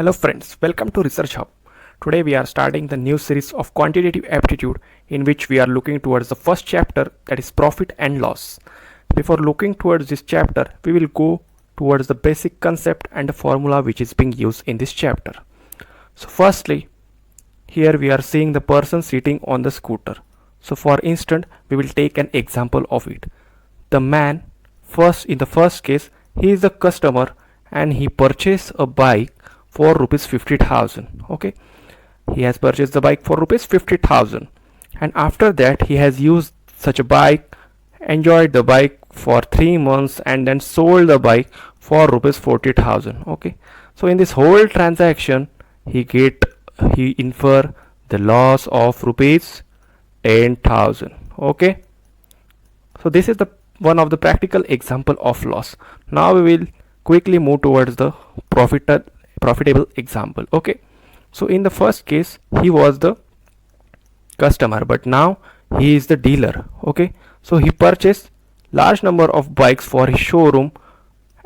Hello friends, welcome to Research Hub. Today we are starting the new series of quantitative aptitude in which we are looking towards the first chapter, that is profit and loss. Before looking towards this chapter, we will go towards the basic concept and the formula which is being used in this chapter. So firstly, here we are seeing the person sitting on the scooter. So for instance, we will take an example of it. The man, in the first case, he is the customer and he purchased a bike for rupees 50,000. Okay, he has purchased the bike for rupees 50,000, and after that he has used such a bike, enjoyed the bike for 3 months, and then sold the bike for rupees 40,000. Okay, so in this whole transaction he infer the loss of rupees 10,000. Okay, so this is the one of the practical example of loss. Now we will quickly move towards the profitable example. Okay, so in the first case he was the customer, but now he is the dealer. Okay, so he purchased large number of bikes for his showroom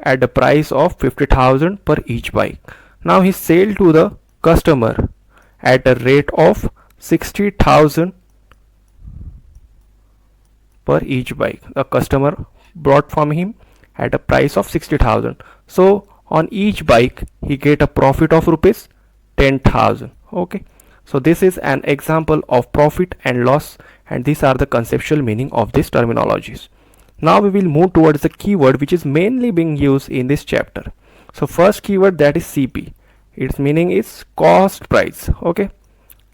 at the price of 50,000 per each bike. Now he sell to the customer at a rate of 60,000 per each bike. The customer bought from him at a price of 60,000. So on each bike he get a profit of rupees 10,000. Okay, so this is an example of profit and loss, and these are the conceptual meaning of these terminologies. Now we will move towards the keyword which is mainly being used in this chapter. So first keyword, that is CP. Its meaning is cost price. Okay,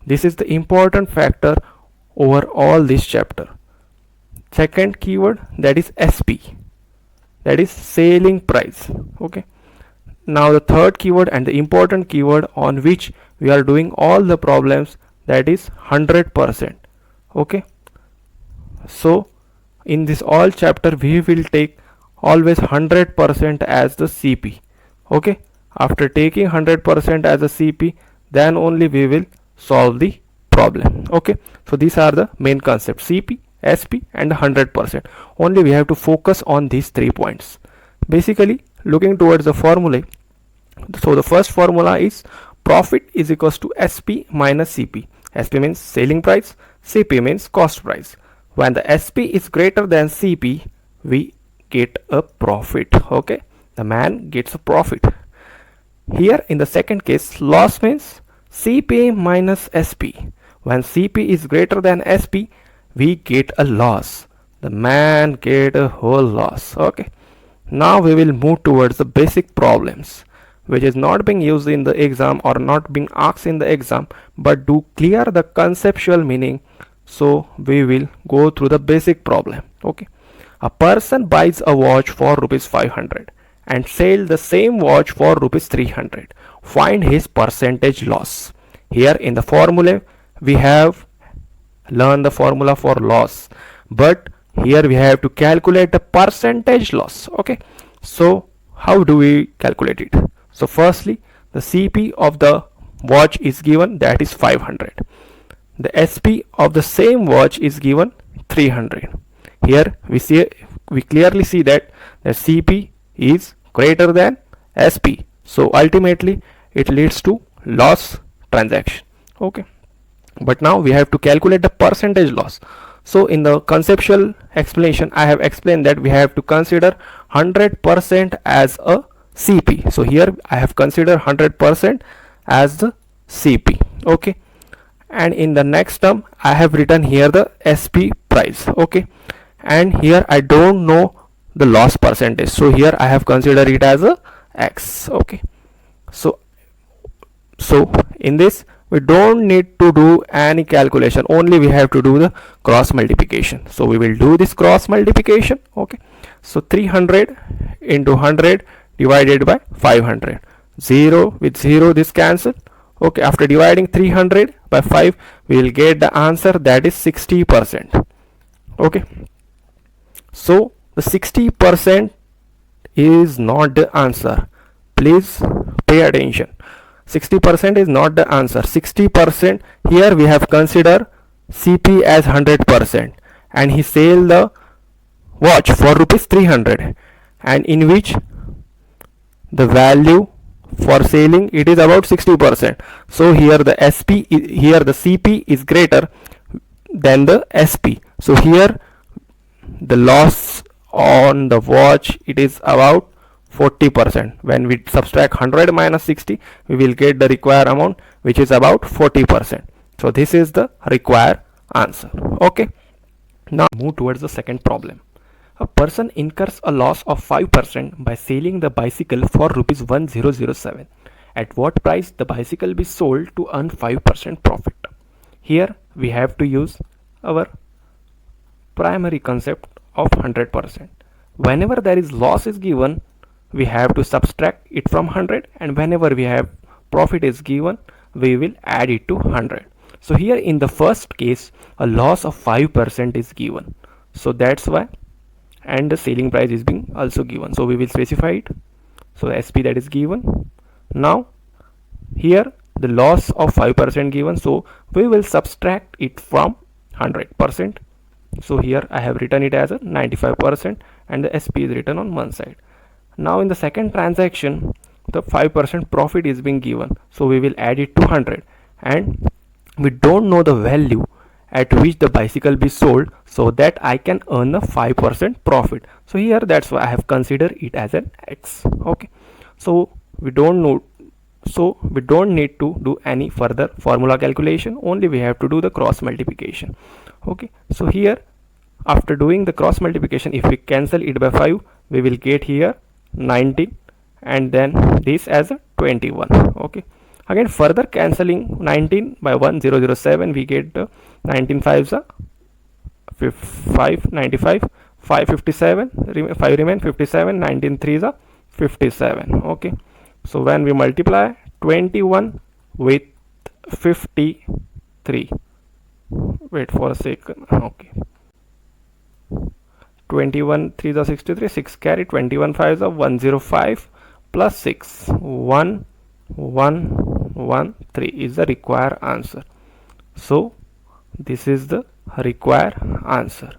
this is the important factor over all this chapter. Second keyword, that is SP, that is selling price. Okay, now the third keyword and the important keyword on which we are doing all the problems, that is 100%. Okay, so in this all chapter we will take always 100% as the CP. Okay, after taking 100% as a CP, then only we will solve the problem. Okay, so these are the main concepts: CP, SP and 100%. Only we have to focus on these 3 points. Basically, looking towards the formula, so the first formula is profit is equals to SP minus CP. SP means selling price, CP means cost price. When the SP is greater than CP, we get a profit. Okay, the man gets a profit. Here in the second case, loss means CP minus SP. When CP is greater than SP, we get a loss. The man get a whole loss. Okay, now we will move towards the basic problems which is not being used in the exam or not being asked in the exam, but do clear the conceptual meaning. So we will go through the basic problem. Okay, a person buys a watch for rupees 500 and sell the same watch for rupees 300. Find his percentage loss. Here in the formula we have learned the formula for loss, but here we have to calculate the percentage loss. Okay, so how do we calculate it? So firstly, the CP of the watch is given, that is 500. The SP of the same watch is given 300. Here we clearly see that the CP is greater than SP, so ultimately it leads to loss transaction. Okay, but now we have to calculate the percentage loss. So in the conceptual explanation I have explained that we have to consider 100% as a CP. So here I have considered 100% as the CP. Okay, and in the next term I have written here the SP price. Okay, and here I don't know the loss percentage, so here I have considered it as a X. Okay, so in this we don't need to do any calculation, only we have to do the cross multiplication. So we will do this cross multiplication. Okay, so 300 into 100 divided by 500, 0 with 0 this cancel. Okay, after dividing 300 by 5 we will get the answer, that is 60%. Okay, so the 60% is not the answer. Please pay attention. 60% is not the answer. 60%, here we have considered CP as 100%, and he sell the watch for rupees 300, and in which the value for selling it is about 60%. So here the here the CP is greater than the SP. So here the loss on the watch it is about 40%. When we subtract 100 minus 60, we will get the required amount, which is about 40%. So this is the required answer. Okay, now move towards the second problem. A person incurs a loss of 5% by selling the bicycle for rupees 1007. At what price the bicycle be sold to earn 5% profit? Here we have to use our primary concept of 100%. Whenever there is loss is given, we have to subtract it from 100, and whenever we have profit is given, we will add it to 100. So here in the first case, a loss of 5% is given. So that's why, and the selling price is being also given. So we will specify it. So SP that is given. Now here the loss of 5% given. So we will subtract it from 100%. So here I have written it as a 95% and the SP is written on one side. Now in the second transaction, the 5% profit is being given. So we will add it to 100, and we don't know the value at which the bicycle be sold, so that I can earn a 5% profit. So here that's why I have considered it as an X. Okay, so we don't know, so we don't need to do any further formula calculation, only we have to do the cross multiplication. Okay, so here after doing the cross multiplication, if we cancel it by 5, we will get here 19 and then this as a 21. Okay, again further cancelling 19 by 1007, we get 19 5s are 595, 557, 5 remain 57, 19 3s are 57. Okay, so when we multiply 21 with 53, wait for a second. Okay, 21 3s are 63, 6 carry, 21 5s are 105 plus 6 1113 is the required answer. So this is the required answer.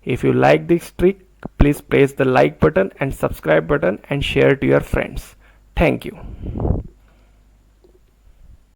If you like this trick, please press the like button and subscribe button and share to your friends. Thank you.